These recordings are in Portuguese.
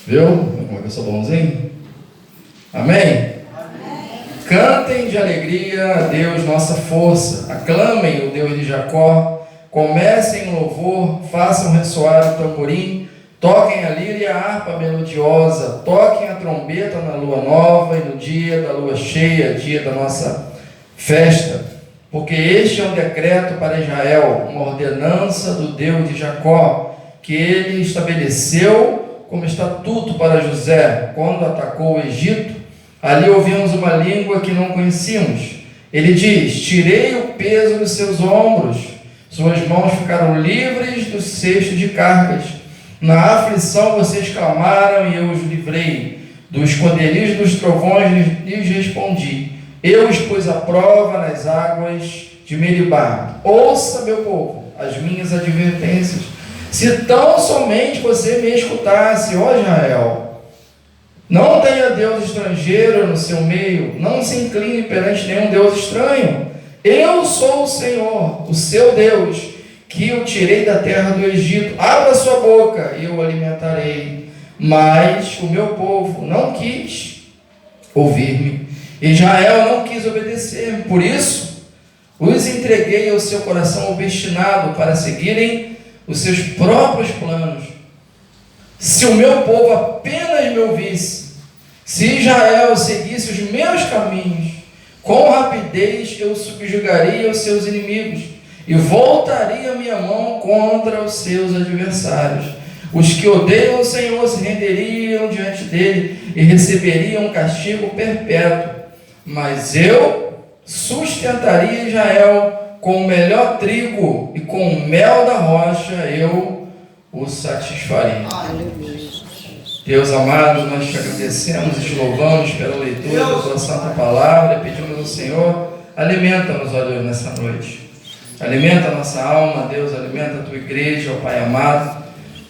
Viu? Como é que eu sou bonzinho? Amém? Cantem de alegria a Deus nossa força, aclamem o Deus de Jacó, comecem o louvor, façam ressoar o tamborim, toquem a lira e a harpa melodiosa, toquem a trombeta na lua nova e no dia da lua cheia, dia da nossa festa, porque este é um decreto para Israel, uma ordenança do Deus de Jacó, que ele estabeleceu como estatuto para José, quando atacou o Egito. Ali ouvimos uma língua que não conhecíamos. Ele diz: tirei o peso dos seus ombros, suas mãos ficaram livres do cesto de cargas. Na aflição vocês clamaram e eu os livrei. Do esconderijo dos trovões lhes respondi. Eu os pus à prova nas águas de Meribá. Ouça, meu povo, as minhas advertências. Se tão somente você me escutasse, ó Israel, não tenha Deus estrangeiro no seu meio, não se incline perante nenhum Deus estranho. Eu sou o Senhor, o seu Deus, que o tirei da terra do Egito. Abra sua boca e eu o alimentarei. Mas o meu povo não quis ouvir-me. Israel não quis obedecer. Por isso, os entreguei ao seu coração obstinado para seguirem os seus próprios planos. Se o meu povo apenas me ouvisse, se Israel seguisse os meus caminhos, com rapidez eu subjugaria os seus inimigos e voltaria minha mão contra os seus adversários. Os que odeiam o Senhor se renderiam diante dele e receberiam um castigo perpétuo. Mas eu sustentaria Israel com o melhor trigo e com o mel da rocha eu o satisfaria. Deus amado, nós te agradecemos e te louvamos pela leitura da tua santa palavra e pedimos ao Senhor, alimenta-nos, ó Deus, nessa noite. Alimenta a nossa alma, Deus, alimenta a tua igreja, ó Pai amado.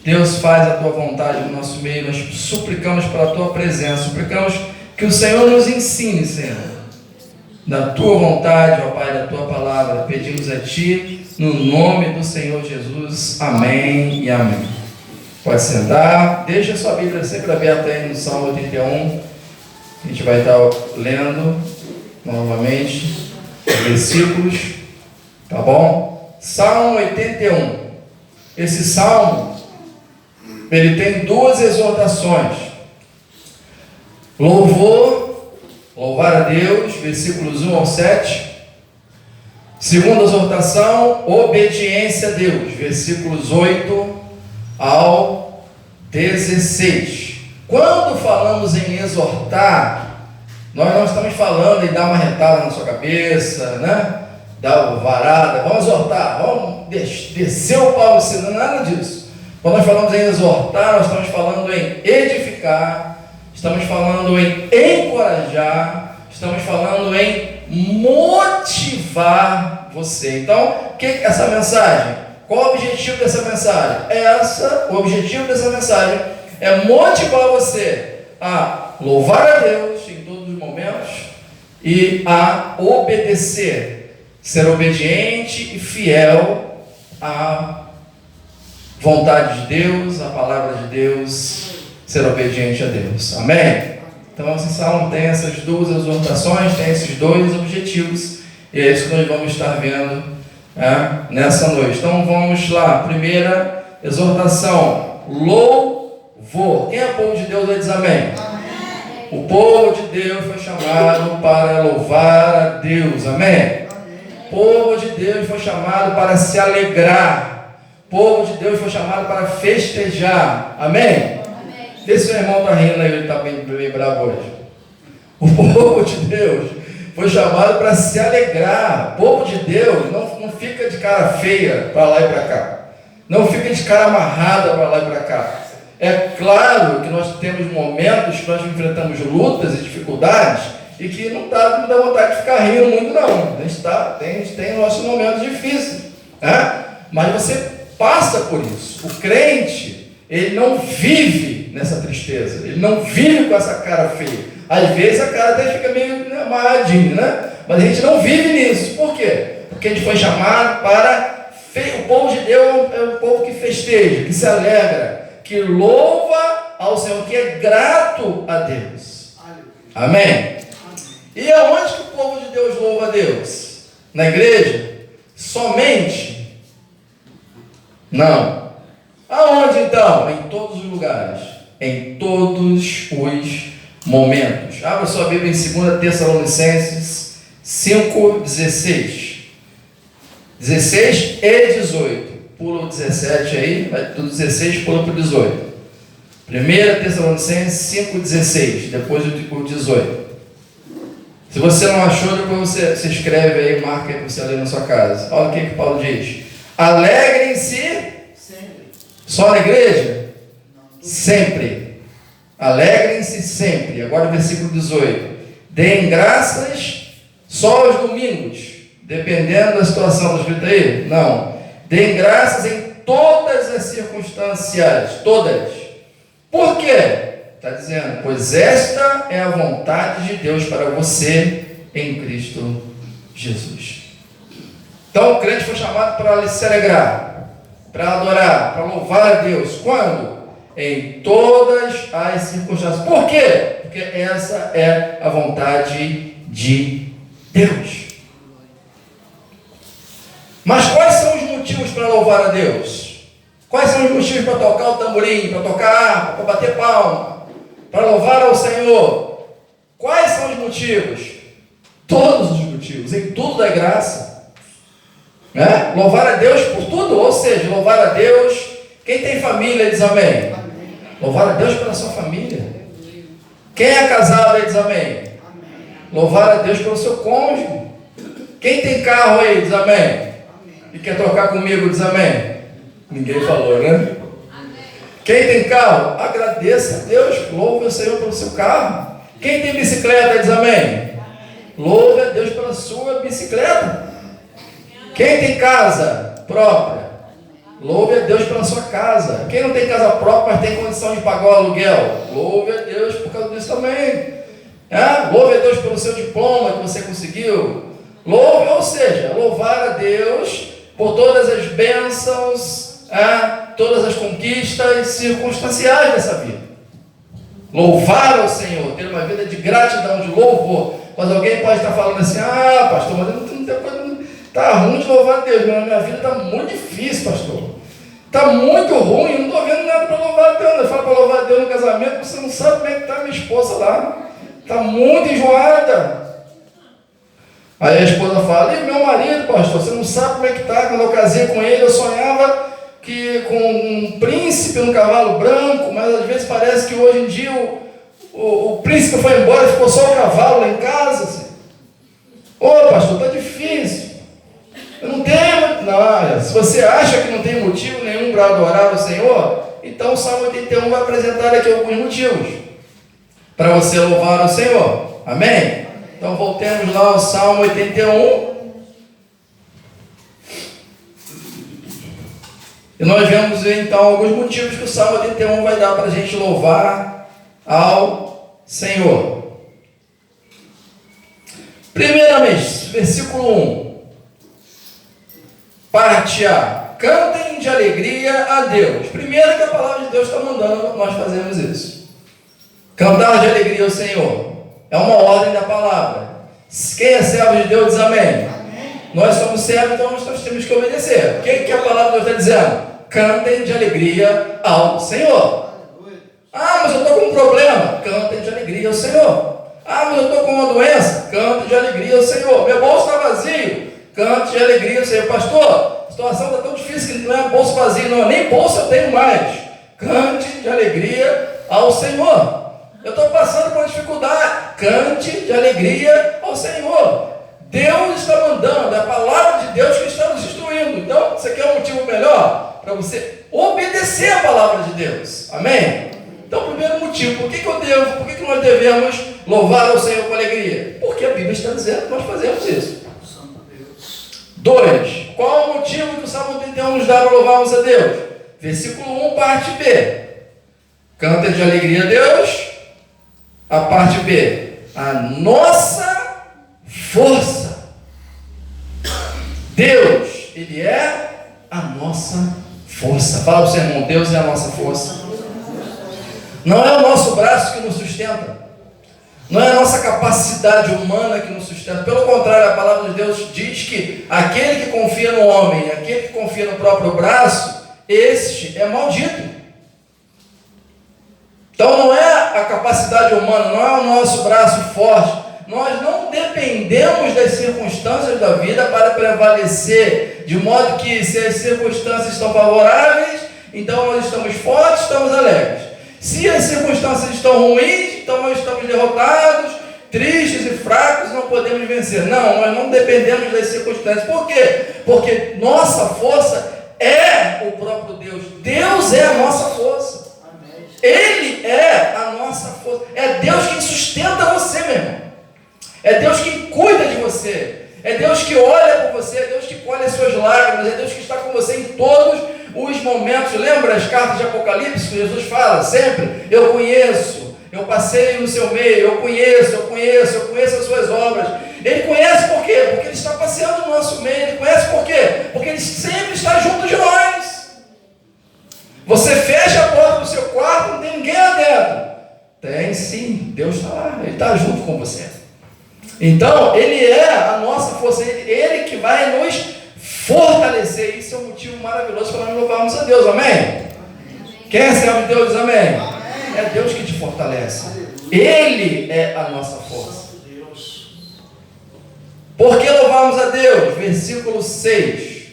Deus, faz a tua vontade no nosso meio, nós suplicamos pela tua presença, suplicamos que o Senhor nos ensine, Senhor, da tua vontade, ó Pai, da tua palavra. Pedimos a ti, no nome do Senhor Jesus. Amém e amém. Pode sentar, deixa a sua Bíblia sempre aberta aí no Salmo 81, a gente vai estar lendo novamente os versículos, tá bom? Salmo 81, esse salmo, ele tem duas exortações: louvor, louvar a Deus, versículos 1 ao 7, segunda exortação, obediência a Deus, versículos 8 ao 16. Quando falamos em exortar, nós não estamos falando em dar uma retada na sua cabeça, né? Dar uma varada, vamos exortar, vamos descer o pau, não é nada disso. Quando nós falamos em exortar, nós estamos falando em edificar, estamos falando em encorajar, estamos falando em motivar você. Então, o que é essa mensagem? Qual o objetivo dessa mensagem? O objetivo dessa mensagem é motivar você a louvar a Deus em todos os momentos e a obedecer, ser obediente e fiel à vontade de Deus, à palavra de Deus, ser obediente a Deus. Amém? Então esse salmo tem essas duas exortações, tem esses dois objetivos, e é isso que nós vamos estar vendo nessa noite. Então vamos lá, primeira exortação, louvor. Quem é povo de Deus diz amém? Amém. O povo de Deus foi chamado para louvar a Deus, amém? O povo de Deus foi chamado para se alegrar, o povo de Deus foi chamado para festejar, amém? Vê se o irmão está rindo aí, ele está bem bravo hoje. O povo de Deus foi chamado para se alegrar. O povo de Deus não fica de cara feia para lá e para cá, não fica de cara amarrada para lá e para cá. É claro que nós temos momentos que nós enfrentamos lutas e dificuldades e que não dá vontade de ficar rindo muito, não. A gente tem nossos momentos difíceis, né? Mas você passa por isso. O crente, ele não vive nessa tristeza, ele não vive com essa cara feia. Às vezes a cara até fica meio amarradinha, né? Mas a gente não vive nisso. Por quê? Porque a gente foi chamado para... O povo de Deus é um povo que festeja, que se alegra, que louva ao Senhor, que é grato a Deus. Amém? E aonde que o povo de Deus louva a Deus? Na igreja? Somente? Não. Aonde então? Em todos os lugares. Em todos os momentos. Abra sua Bíblia em 2 Tessalonicenses 5:16. 16 e 18. Pula o 17 aí, vai do 16, pula para o 18. 1 Tessalonicenses 5:16, depois o 18. Se você não achou, depois você se escreve aí, marca aí para você ler na sua casa. Olha o que Paulo diz. Alegrem-se sempre. Só na igreja? Sempre. Alegrem-se sempre. Agora o versículo 18. Deem graças só aos domingos, dependendo da situação. Está escrito aí? Não. Deem graças em todas as circunstâncias. Todas. Por quê? Está dizendo, pois esta é a vontade de Deus para você em Cristo Jesus. Então o crente foi chamado para se alegrar, para adorar, para louvar a Deus. Quando? Em todas as circunstâncias. Por quê? Porque essa é a vontade de Deus. Mas quais são os motivos para louvar a Deus? Quais são os motivos para tocar o tamborim, para tocar a harpa, para bater palma, para louvar ao Senhor? Quais são os motivos? Todos os motivos, em tudo é graça. Né? Louvar a Deus por tudo, ou seja, louvar a Deus. Quem tem família diz amém. Louvar a Deus pela sua família. Quem é casado diz amém. Louvar a Deus pelo seu cônjuge. Quem tem carro aí diz amém. E quer trocar comigo diz amém. Ninguém falou, né? Quem tem carro, agradeça a Deus, louve o Senhor pelo seu carro. Quem tem bicicleta diz amém. Louve a Deus pela sua bicicleta. Quem tem casa própria, louve a Deus pela sua casa. Quem não tem casa própria, mas tem condição de pagar o aluguel, louve a Deus por causa disso também. Louve a Deus pelo seu diploma que você conseguiu. Louve, ou seja, louvar a Deus por todas as bênçãos, todas as conquistas circunstanciais dessa vida. Louvar ao Senhor, ter uma vida de gratidão, de louvor. Mas alguém pode estar falando assim, pastor, mas eu não tenho coisa. Está ruim de louvar a Deus, mas a minha vida está muito difícil, pastor. Está muito ruim, eu não estou vendo nada para louvar a Deus. Eu falo para louvar a Deus no casamento, você não sabe como é que está a minha esposa lá. Está muito enjoada. Aí a esposa fala, e meu marido, pastor, você não sabe como é que está. Quando eu casei com ele, eu sonhava que com um príncipe no cavalo branco, mas às vezes parece que hoje em dia o príncipe foi embora e ficou só o cavalo lá em casa. Assim. Pastor, está difícil. Eu não tenho, não, se você acha que não tem motivo nenhum para adorar o Senhor, então o Salmo 81 vai apresentar aqui alguns motivos para você louvar o Senhor. Amém? Então voltemos lá ao Salmo 81. E nós vemos então alguns motivos que o Salmo 81 vai dar para a gente louvar ao Senhor. Primeiramente, versículo 1. Parte A. Cantem de alegria a Deus. Primeiro que a palavra de Deus está mandando nós fazermos isso. Cantar de alegria ao Senhor. É uma ordem da palavra. Quem é servo de Deus diz amém. Amém. Nós somos servos, então nós temos que obedecer. O que a palavra de Deus está dizendo? Cantem de alegria ao Senhor. Mas eu estou com um problema. Cantem de alegria ao Senhor. Mas eu estou com uma doença. Cantem de alegria ao Senhor. Meu bolso está vazio. Cante de alegria ao Senhor. Pastor, a situação está tão difícil que não é bolso vazio, não. Nem bolso eu tenho mais. Cante de alegria ao Senhor. Eu estou passando por uma dificuldade. Cante de alegria ao Senhor. Deus está mandando, é a palavra de Deus que está nos instruindo. Então, você quer um motivo melhor para você obedecer a palavra de Deus. Amém? Então, primeiro motivo, por que nós devemos louvar ao Senhor com alegria? Porque a Bíblia está dizendo que nós fazemos isso. 2. Qual é o motivo que o Salmo 81 nos dá para louvarmos a Deus? Versículo 1, parte B. Canta de alegria a Deus. A parte B. A nossa força. Deus, Ele é a nossa força. Fala para o seu irmão, Deus é a nossa força. Não é o nosso braço que nos sustenta. Não é a nossa capacidade humana que nos sustenta. Pelo contrário, a palavra de Deus diz que aquele que confia no homem, aquele que confia no próprio braço, este é maldito. Então não é a capacidade humana, não é o nosso braço forte. Nós não dependemos das circunstâncias da vida para prevalecer, de modo que se as circunstâncias estão favoráveis, então nós estamos fortes, estamos alegres. Se as circunstâncias estão ruins, então nós estamos derrotados, tristes e fracos, não podemos vencer. Não, nós não dependemos das circunstâncias. Por quê? Porque nossa força é o próprio Deus. Deus é a nossa força. Ele é a nossa força. É Deus quem sustenta você, meu irmão. É Deus quem cuida de você. É Deus que olha por você. É Deus que colhe as suas lágrimas. É Deus que está com você em todos os momentos. Lembra as cartas de Apocalipse que Jesus fala sempre? Eu conheço, eu passei no seu meio, eu conheço as suas obras. Ele conhece por quê? Porque Ele está passeando no nosso meio. Ele conhece por quê? Porque Ele sempre está junto de nós. Você fecha a porta do seu quarto, não tem ninguém lá dentro. Tem sim, Deus está lá, Ele está junto com você. Então, Ele é a nossa força, Ele que vai nos fortalecer. Isso é um motivo maravilhoso para nós louvarmos a Deus, amém? Quem é servo de Deus diz amém? É Deus que te fortalece. Ele é a nossa força. Por que louvamos a Deus? Versículo 6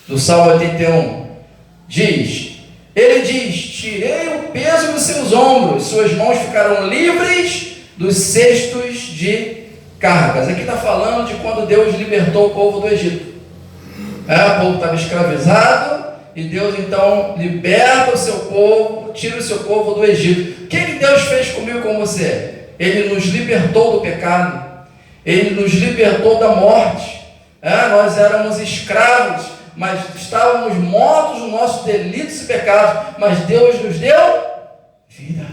do Salmo 81 diz... Ele diz, tirei o peso dos seus ombros, suas mãos ficaram livres dos cestos de cargas. Aqui está falando de quando Deus libertou o povo do Egito. O povo estava escravizado, e Deus então liberta o seu povo, tira o seu povo do Egito. O que Deus fez comigo e com você? Ele nos libertou do pecado, Ele nos libertou da morte. Nós éramos escravos, mas estávamos mortos nos nossos delitos e pecados, mas Deus nos deu vida.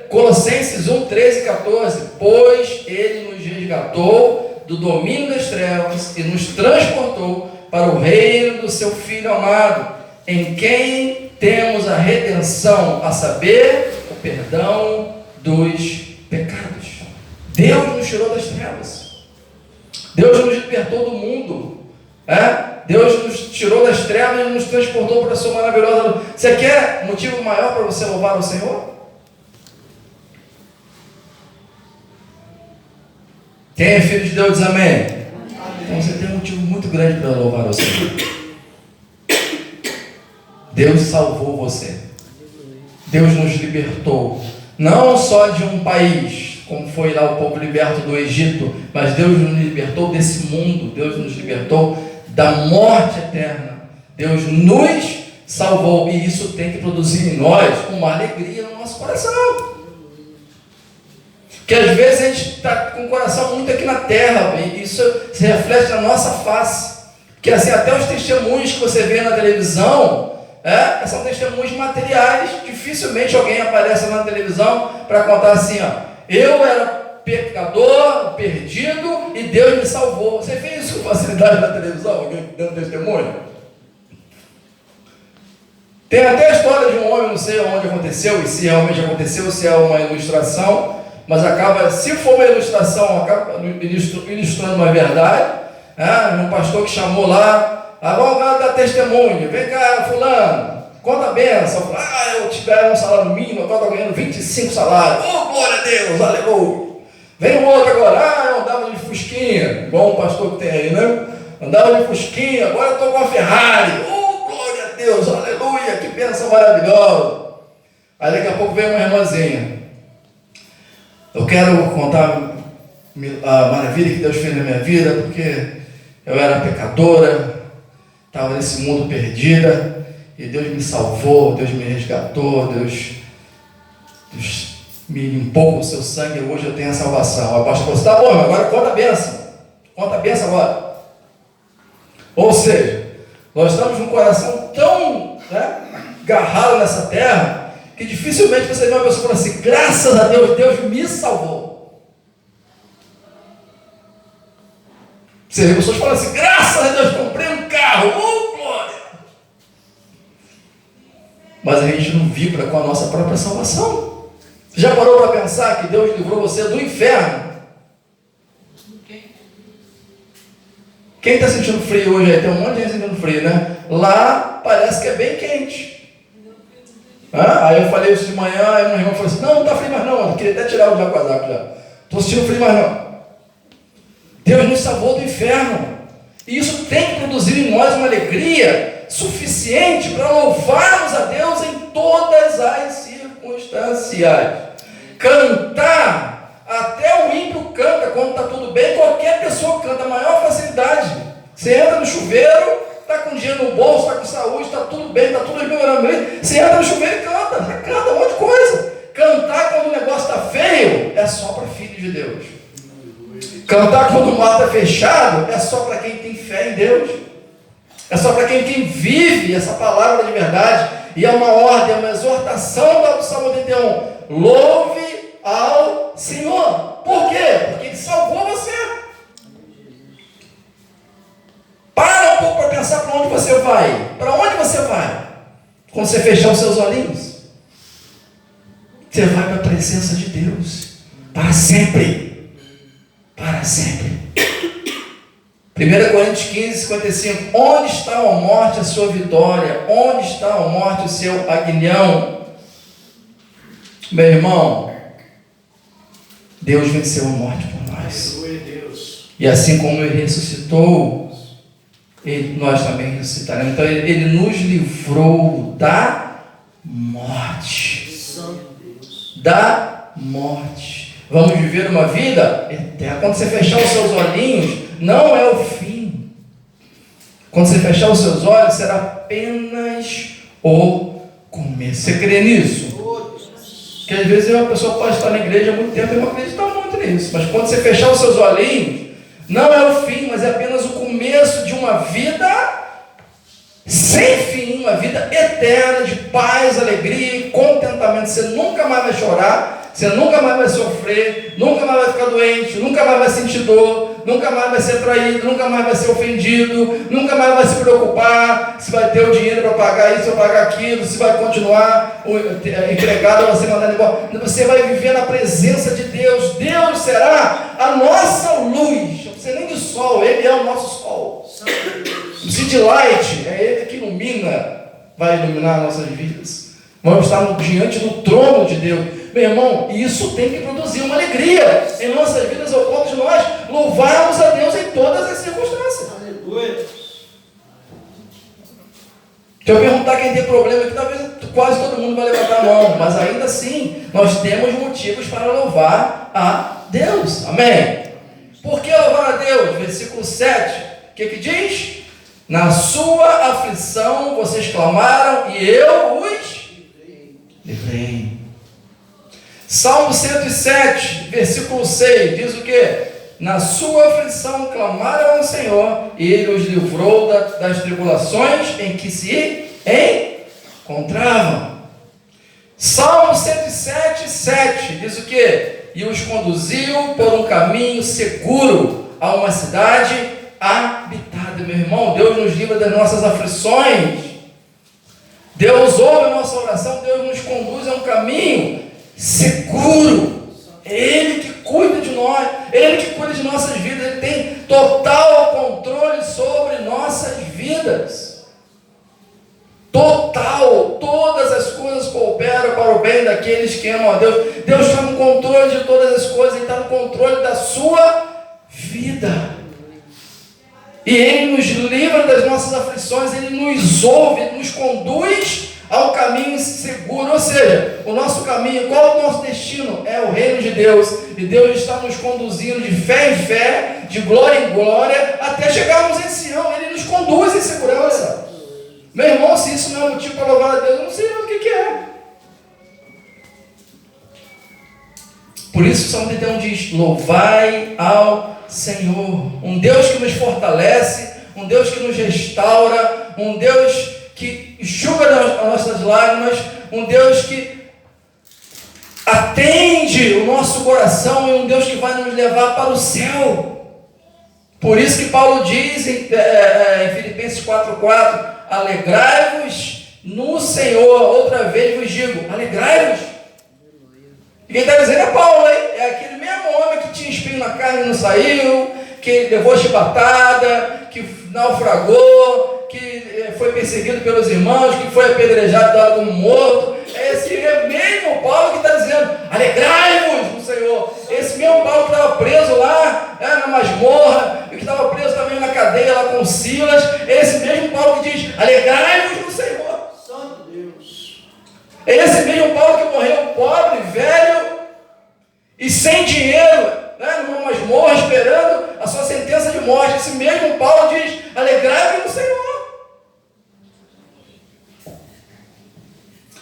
Colossenses 1, 13 e 14, pois Ele nos resgatou do domínio das trevas e nos transportou para o reino do seu Filho amado, em quem temos a redenção, a saber, o perdão dos pecados. Deus nos tirou das trevas, Deus nos libertou do mundo. Deus nos tirou das trevas e nos transportou para a sua maravilhosa luz. Você quer motivo maior para você louvar o Senhor? Quem é filho de Deus diz amém? Então você tem um motivo muito grande para louvar o Senhor. Deus salvou você. Deus nos libertou, não só de um país, como foi lá o povo liberto do Egito, mas Deus nos libertou desse mundo. Deus nos libertou da morte eterna. Deus nos salvou, e isso tem que produzir em nós uma alegria no nosso coração. Porque às vezes a gente está com o coração muito aqui na terra, e isso se reflete na nossa face. Porque assim, até os testemunhos que você vê na televisão, são testemunhos materiais. Dificilmente alguém aparece na televisão para contar assim, eu era pecador, perdido, e Deus me salvou. Você vê isso com facilidade na televisão, alguém dando testemunho? Tem até a história de um homem, não sei onde aconteceu, e se realmente aconteceu, se é uma ilustração, mas acaba, se for uma ilustração, acaba ilustrando uma verdade. Um pastor que chamou lá, vamos dar testemunho, vem cá, fulano, conta a benção. Eu tive um salário mínimo, agora estou ganhando 25 salários. Glória a Deus, aleluia. Vem um outro agora, eu andava de fusquinha, igual um pastor que tem aí, né? Andava de fusquinha, agora estou com a Ferrari. Glória a Deus, aleluia, que bênção maravilhosa. Aí daqui a pouco vem uma irmãzinha. Eu quero contar a maravilha que Deus fez na minha vida, porque eu era pecadora, estava nesse mundo perdida, e Deus me salvou, Deus me resgatou, Deus me limpou com o seu sangue, e hoje eu tenho a salvação. O pastor falou, tá bom, agora conta a bênção agora. Ou seja, nós estamos com um coração tão agarrado nessa terra, que dificilmente você vê uma pessoa falando assim, graças a Deus, Deus me salvou. Você vê pessoas falando assim, graças a Deus, comprei um carro, glória. mas a gente não vibra com a nossa própria salvação. Já parou para pensar que Deus livrou você do inferno? Quem está sentindo frio hoje aí? Tem um monte de gente sentindo frio, né? Lá parece que é bem quente. Aí eu falei isso de manhã, aí meu irmão falou assim, não está frio mais não, eu queria até tirar o meu casaco já. Estou sentindo frio mais não. Deus nos salvou do inferno. E isso tem que produzir em nós uma alegria suficiente para louvarmos a Deus em todas as circunstâncias. Cantar, até o ímpio canta quando está tudo bem, qualquer pessoa canta, a maior facilidade. Você entra no chuveiro, está com dinheiro no bolso, está com saúde, está tudo bem, está tudo melhorando. Você entra no chuveiro e canta um monte de coisa. Cantar quando o negócio está feio é só para filhos de Deus. Cantar quando o mar está fechado é só para quem tem fé em Deus. É só para quem vive essa palavra de verdade. E é uma ordem, é uma exortação do Salmo 81. Louve ao Senhor. Por quê? Porque Ele salvou você. Para um pouco para pensar para onde você vai. Para onde você vai? Quando você fechar os seus olhinhos, você vai para a presença de Deus. Para sempre. Para sempre. 1 Coríntios 15, 55. Onde está a morte, a sua vitória? Onde está a morte, o seu aguilhão? Meu irmão, Deus venceu a morte por nós. E assim como Ele ressuscitou, nós também ressuscitaremos. Então Ele nos livrou da morte. Da morte. Vamos viver uma vida eterna. Quando você fechar os seus olhinhos, não é o fim. Quando você fechar os seus olhos, será apenas o começo. Você crê nisso? Porque às vezes uma pessoa pode estar na igreja há muito tempo e não acreditar muito nisso. Mas quando você fechar os seus olhinhos, não é o fim, mas é apenas o começo de uma vida sem fim, uma vida eterna de paz, alegria e contentamento. Você nunca mais vai chorar. Você nunca mais vai sofrer, nunca mais vai ficar doente, nunca mais vai sentir dor, nunca mais vai ser traído, nunca mais vai ser ofendido, nunca mais vai se preocupar se vai ter o dinheiro para pagar isso ou pagar aquilo, se vai continuar empregado ou você mandar embora. Você vai viver na presença de Deus. Deus será a nossa luz. Não precisa nem de sol, Ele é o nosso sol. O City Light é Ele que ilumina, vai iluminar nossas vidas. Vamos estar diante do trono de Deus. Meu irmão, isso tem que produzir uma alegria em nossas vidas, ao ponto de nós louvarmos a Deus em todas as circunstâncias. Aleluia. Se eu perguntar quem tem problema aqui, talvez quase todo mundo vai levantar a mão, mas ainda assim, nós temos motivos para louvar a Deus. Amém? Por que louvar a Deus? Versículo 7, o que diz? Na sua aflição vocês clamaram e eu os livrei. Salmo 107, versículo 6, diz o que? Na sua aflição clamaram ao Senhor, e Ele os livrou das tribulações em que se encontravam. Salmo 107, 7, diz o que? E os conduziu por um caminho seguro a uma cidade habitada. Meu irmão, Deus nos livra das nossas aflições. Deus ouve a nossa oração, Deus nos conduz a um caminho seguro. É Ele que cuida de nós, Ele que cuida de nossas vidas, Ele tem total controle sobre nossas vidas. Total, todas as coisas cooperam para o bem daqueles que amam a Deus. Deus está no controle de todas as coisas, Ele está no controle da sua vida. E Ele nos livra das nossas aflições, Ele nos ouve, Ele nos conduz ao caminho seguro. Ou seja, o nosso caminho, qual é o nosso destino? É o reino de Deus. E Deus está nos conduzindo de fé em fé, de glória em glória, até chegarmos em Sião. Ele nos conduz em segurança. Meu irmão, se isso não é motivo para louvar a Deus, eu não sei mais o que é. Por isso o Salmo 31 diz: louvai ao Senhor, um Deus que nos fortalece, um Deus que nos restaura, um Deus que enxuga as nossas lágrimas, um Deus que atende o nosso coração e um Deus que vai nos levar para o céu. Por isso que Paulo diz em Filipenses 4,4: alegrai-vos no Senhor. Outra vez vos digo, alegrai-vos. E quem está dizendo é Paulo, hein? É aquele mesmo homem que tinha espinho na carne e não saiu, que levou chibatada, que naufragou, que foi perseguido pelos irmãos, que foi apedrejado, dado como morto. É esse mesmo Paulo que está dizendo, alegrai-vos no Senhor. Esse mesmo Paulo que estava preso lá, na masmorra, e que estava preso também na cadeia lá com Silas, é esse mesmo Paulo que diz, alegrai-vos no Senhor. Santo Deus. É esse mesmo Paulo que morreu pobre, velho e sem dinheiro, numa masmorra, esperando a sua sentença de morte. Esse mesmo Paulo diz, alegrai-vos no Senhor.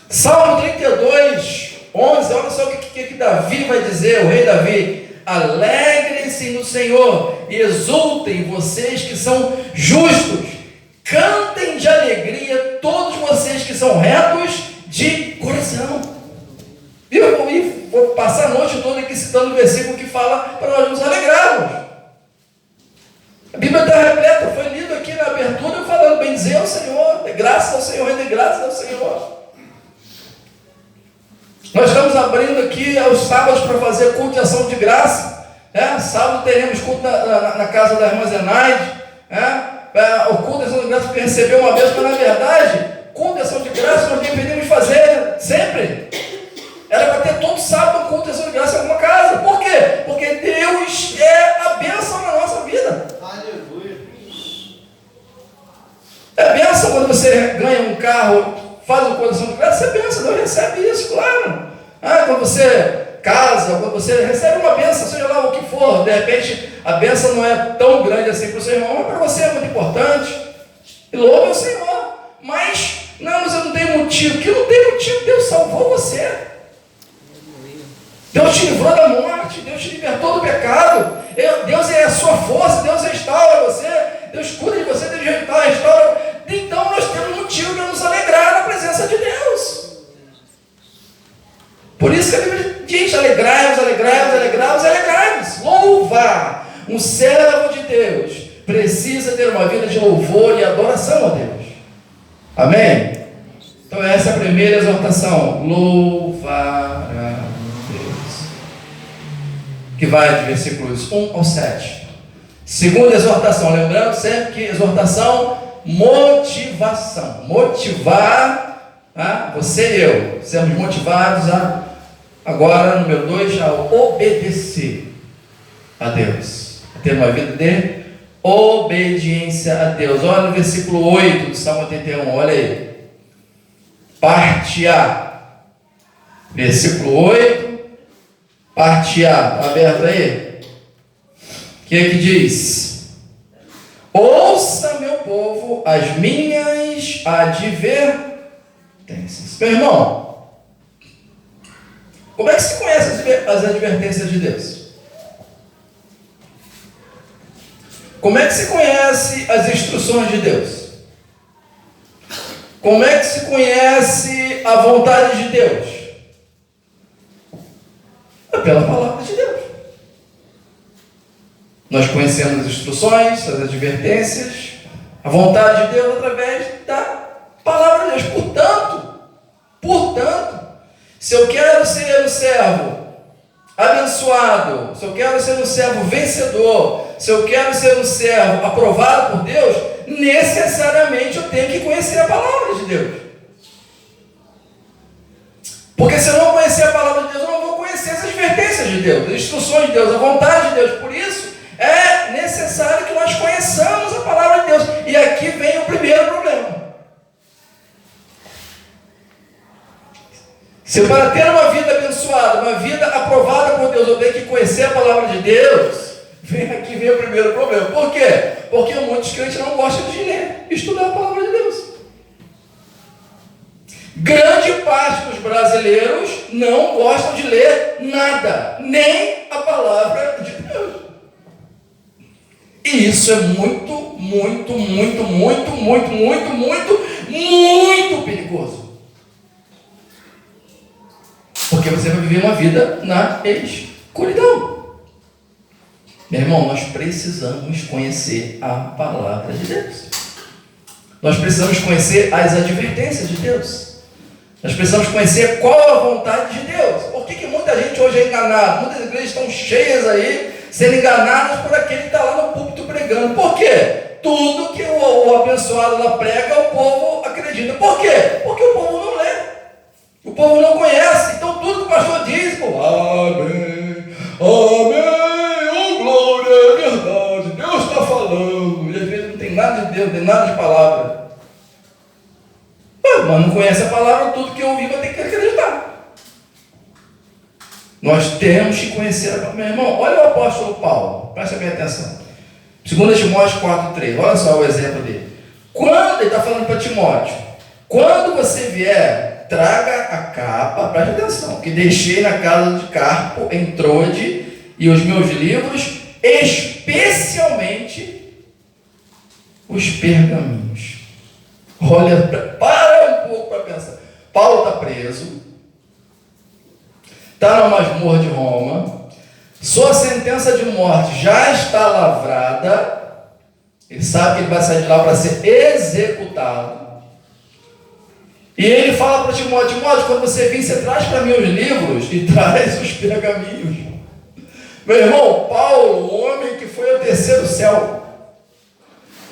Salmo 32, 11, olha só o que Davi vai dizer, o rei Davi: alegrem-se no Senhor e exultem vocês que são justos, cantem de alegria todos vocês que são retos de coração. E eu vou passar a noite toda aqui citando o versículo que fala para nós nos alegrarmos. A Bíblia está repleta, foi lido aqui na abertura, eu falando, bendizer ao Senhor, de graças ao Senhor, de graças ao Senhor. Nós estamos abrindo aqui aos sábados para fazer culto de ação de graça. Sábado teremos culto na casa da irmã Zenaide. O culto de ação de graça porque recebeu uma vez, mas na verdade, culto de ação de graça nós deveríamos fazer sempre. Era para ter todo sábado um culto de ação de graça em alguma casa. Por quê? Porque Deus é a bênção na nossa vida. Aleluia. É bênção quando você ganha um carro, faz uma coração de graça, você pensa, Deus recebe isso, claro. Quando você casa, quando você recebe uma bênção, seja lá o que for, de repente a bênção não é tão grande assim para o seu irmão, mas para você é muito importante. E louva o Senhor. Mas eu não tenho motivo. Que não tem motivo, Deus salvou você. Deus te livrou da morte, Deus te libertou do pecado. Deus é a sua força, Deus restaura você, Deus cuida de você, Deus restaura. Então nós temos motivo para nos alegrar na presença de Deus. Por isso que a Bíblia diz, alegrai-vos, alegrai-vos, alegrai-vos, alegrai-vos. Louva! Um servo de Deus precisa ter uma vida de louvor e adoração a Deus. Amém? Então essa é a primeira exortação. Louvar a Deus. Que vai de versículos 1 ao 7. Segunda exortação, lembrando sempre que exortação, motivação. Motivar, você e eu, sermos motivados agora, número 2, a obedecer a Deus. A ter uma vida de obediência a Deus. Olha no versículo 8 do Salmo 81, olha aí. Parte A. Versículo 8, parte A. Está aberto aí? O que é que diz? Ouça, meu povo, as minhas advertências. Meu irmão, como é que se conhece as advertências de Deus? Como é que se conhece as instruções de Deus? Como é que se conhece a vontade de Deus? É pela palavra de Deus. Nós conhecemos as instruções, as advertências, a vontade de Deus através da palavra de Deus. Portanto, se eu quero ser um servo abençoado, se eu quero ser um servo vencedor, se eu quero ser um servo aprovado por Deus, necessariamente eu tenho que conhecer a palavra de Deus. Porque se eu não conhecer a palavra de Deus, eu não vou conhecer as advertências de Deus, as instruções de Deus, a vontade de Deus. Por isso, é necessário que nós conheçamos a palavra de Deus. E aqui vem o primeiro problema. Se para ter uma vida abençoada, uma vida aprovada por Deus, eu tenho que conhecer a palavra de Deus, aqui vem o primeiro problema. Por quê? Porque muitos crentes não gostam de ler e estudar a palavra de Deus. Grande parte dos brasileiros não gostam de ler nada, nem a palavra de Deus. E isso é muito perigoso. Porque você vai viver uma vida na escuridão. Meu irmão, nós precisamos conhecer a palavra de Deus. Nós precisamos conhecer as advertências de Deus. Nós precisamos conhecer qual é a vontade de Deus. Por que muita gente hoje é enganada? Muitas igrejas estão cheias aí, sendo enganadas por aquele que está lá no púlpito pregando. Por quê? Tudo que o abençoado lá prega, o povo acredita. Por quê? Porque o povo não lê. O povo não conhece. Então tudo que o pastor diz, pô, amém, amém, oh glória, é verdade, Deus está falando. E às vezes não tem nada de Deus, não tem nada de palavra. Mas não conhece a palavra, tudo que eu ouvi vai ter que acreditar. Nós temos que conhecer a palavra. Meu irmão, olha o apóstolo Paulo, presta bem atenção. 2 Timóteo 4,3, olha só o exemplo dele. Quando ele está falando para Timóteo, quando você vier, traga a capa, presta atenção, que deixei na casa de Carpo, em Trode, e os meus livros, especialmente os pergaminhos. Olha, para um pouco para pensar. Paulo está preso, está na masmorra de Roma, sua sentença de morte já está lavrada, ele sabe que ele vai sair de lá para ser executado. E ele fala para Timóteo, quando você vir, você traz para mim os livros e traz os pergaminhos. Meu irmão, Paulo, o homem que foi ao terceiro céu,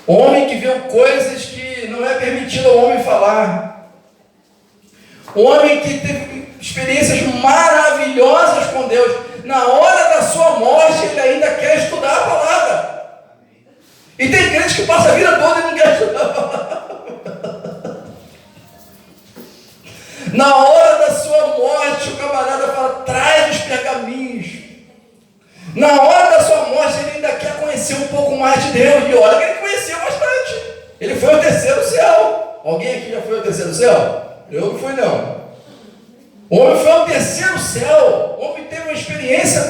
homem que viu coisas que não é permitido ao homem falar, homem que teve experiências maravilhosas com Deus, na hora da sua morte ele ainda quer estudar a palavra. E tem crente que passa a vida toda e não quer estudar a palavra. Na hora da sua morte o camarada fala, traz os pergaminhos. Na hora da sua morte ele ainda quer conhecer um pouco mais de Deus. E olha que ele conheceu bastante. Ele foi ao terceiro céu. Alguém aqui já foi ao terceiro céu? Eu não fui não. O homem foi ao terceiro céu. O homem teve uma experiência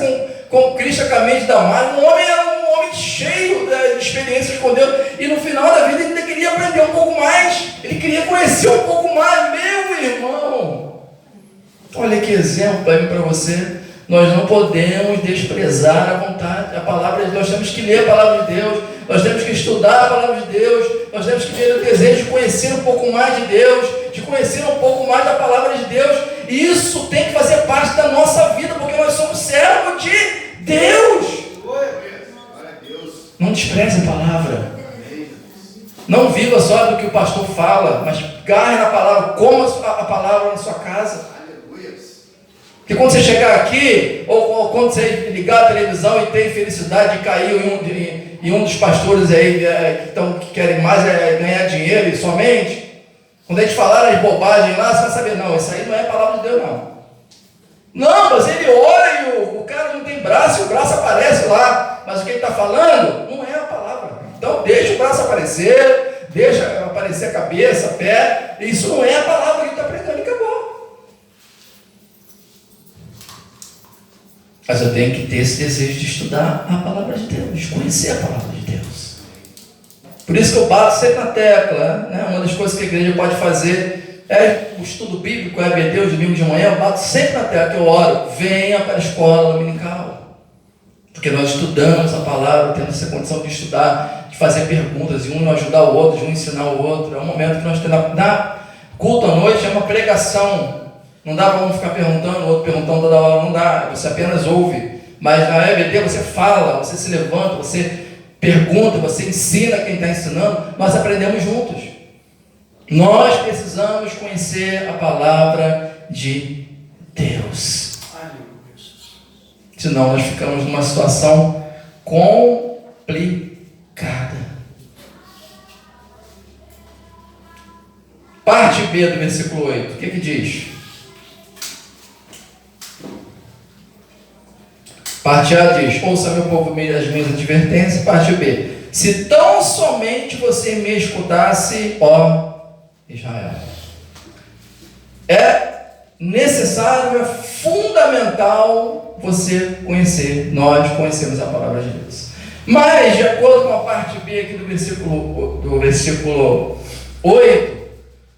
com Cristo a caminho de Damasco. O homem era um homem cheio de experiências com Deus. E no final da vida ele ainda queria aprender um pouco mais. Ele queria conhecer um pouco mais. Meu irmão, olha que exemplo aí para você. Nós não podemos desprezar a vontade, a palavra de Deus. Nós temos que ler a palavra de Deus. Nós temos que estudar a palavra de Deus. Nós temos que ter o desejo de conhecer um pouco mais de Deus, de conhecer um pouco mais da palavra de Deus. E isso tem que fazer parte da nossa vida, porque nós somos servos de Deus. Não despreze a palavra. Não viva só do que o pastor fala, mas garre na palavra, coma a palavra na sua casa. Porque quando você chegar aqui, ou quando você ligar a televisão e tem felicidade de cair em um dos pastores aí que querem mais ganhar dinheiro e somente, quando eles falarem as bobagens lá, você vai saber, não, isso aí não é a palavra de Deus não. Não, mas ele ora e o cara não tem braço e o braço aparece lá, mas o que ele está falando não é a palavra. Então deixa o braço aparecer, deixa aparecer a cabeça, pé, isso não é a palavra que ele está pregando e acabou. Mas eu tenho que ter esse desejo de estudar a palavra de Deus, de conhecer a palavra de Deus. Por isso que eu bato sempre na tecla, né? Uma das coisas que a igreja pode fazer é o estudo bíblico, é EBD, os domingos de manhã, eu bato sempre na tecla, que eu oro, venha para a escola dominical. Porque nós estudamos a palavra, temos essa condição de estudar, de fazer perguntas, e um ajudar o outro, de um ensinar o outro. É um momento que nós temos, na culto à noite, é uma pregação. Não dá para um ficar perguntando, o outro perguntando toda hora, não dá, você apenas ouve. Mas na EBD você fala, você se levanta, você pergunta, você ensina quem está ensinando, nós aprendemos juntos. Nós precisamos conhecer a palavra de Deus. Senão nós ficamos numa situação complicada. Parte B do versículo 8, o que diz? Parte A diz, ouça meu povo as minhas advertências. Parte B, se tão somente você me escutasse, ó Israel. É necessário, é fundamental você conhecer, nós conhecemos a palavra de Deus. Mas, de acordo com a parte B aqui do versículo 8,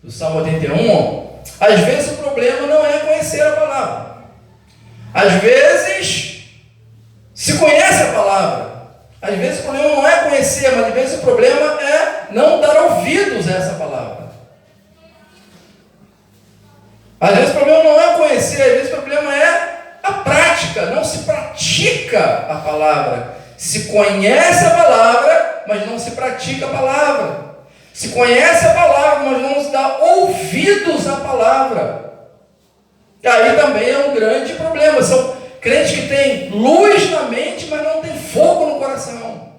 do Salmo 81, às vezes o problema não é conhecer a palavra. Às vezes se conhece a palavra. Às vezes o problema não é conhecer, mas às vezes o problema é não dar ouvidos a essa palavra. Às vezes o problema não é conhecer, às vezes o problema é a prática, não se pratica a palavra. Se conhece a palavra, mas não se pratica a palavra. Se conhece a palavra, mas não se dá ouvidos à palavra. E aí também é um grande problema. São crentes que têm luz na mente, mas não tem fogo no coração.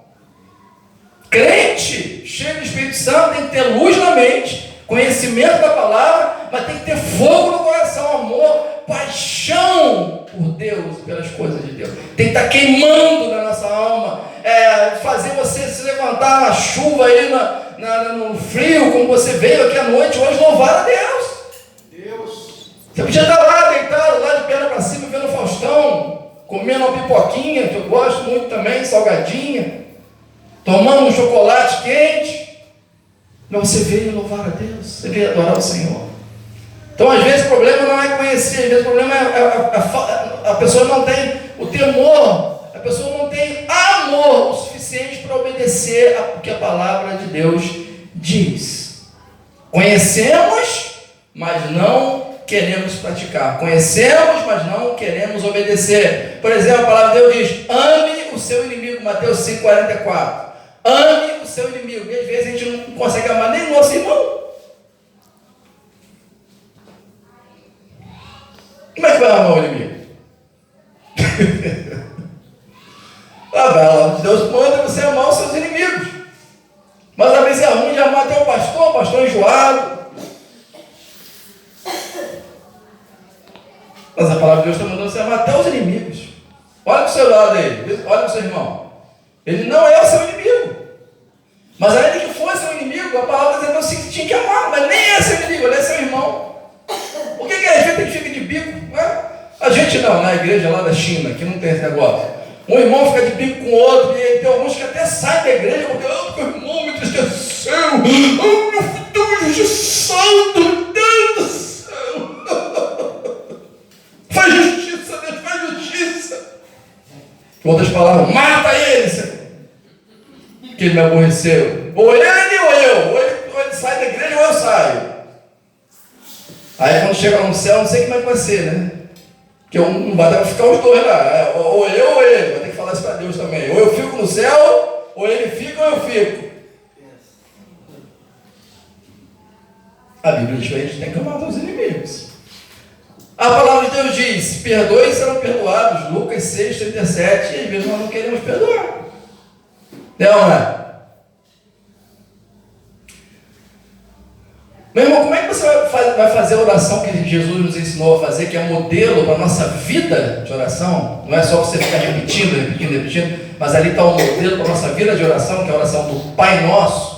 Crente cheio do Espírito Santo tem que ter luz na mente, conhecimento da palavra, mas tem que ter fogo no coração, amor, paixão por Deus, pelas coisas de Deus. Tem que estar queimando na nossa alma, fazer você se levantar na chuva aí, no frio, como você veio aqui à noite, hoje louvar a Deus. Você podia estar lá deitado, lá de perna para cima, vendo o Faustão, comendo uma pipoquinha, que eu gosto muito também, salgadinha, tomando um chocolate quente. Mas você veio louvar a Deus, você veio adorar o Senhor. Então, às vezes, o problema não é conhecer, às vezes, o problema é a pessoa não tem o temor, a pessoa não tem amor o suficiente para obedecer o que a palavra de Deus diz. Conhecemos, mas não queremos praticar. Conhecemos, mas não queremos obedecer. Por exemplo, a palavra de Deus diz: ame o seu inimigo, Mateus 5,44. Ame o seu inimigo. E às vezes a gente não consegue amar nem o nosso irmão. Como é que vai amar o inimigo? A palavra de Deus manda você amar os seus inimigos. Mas às vezes é ruim de amar até o pastor enjoado. Mas a palavra de Deus está mandando você amar até os inimigos. Olha para o seu lado aí, olha para o seu irmão. Ele não é o seu inimigo. Mas ainda que fosse seu inimigo, a palavra está dizendo assim que tinha que amar, mas nem é seu inimigo, ele é seu irmão. Por que a gente fica de bico? Né? A gente não, na igreja lá da China, que não tem esse negócio. Um irmão fica de bico com o outro, e tem alguns que até saem da igreja, porque o irmão me entristeceu, eu fui tão injustiçado, meu Deus do céu. Faz justiça, Deus, faz justiça. Com outras palavras, mata ele, Senhor, que ele me aborreceu. Ou ele ou eu, ou ele sai da igreja ou eu saio. Aí quando chega no céu, não sei como é que vai ser, né? Porque não vai dar para ficar os dois lá, ou eu ou ele, vai ter que falar isso para Deus também. Ou eu fico no céu, ou ele fica ou eu fico. A Bíblia diz que a gente tem que amar os inimigos. A palavra de Deus diz: perdoe e serão perdoados. Lucas 6,37. E às vezes nós não queremos perdoar. Não é? Meu irmão, como é que você vai fazer a oração que Jesus nos ensinou a fazer, que é modelo para a nossa vida de oração? Não é só você ficar repetindo, mas ali está o modelo para a nossa vida de oração, que é a oração do Pai Nosso.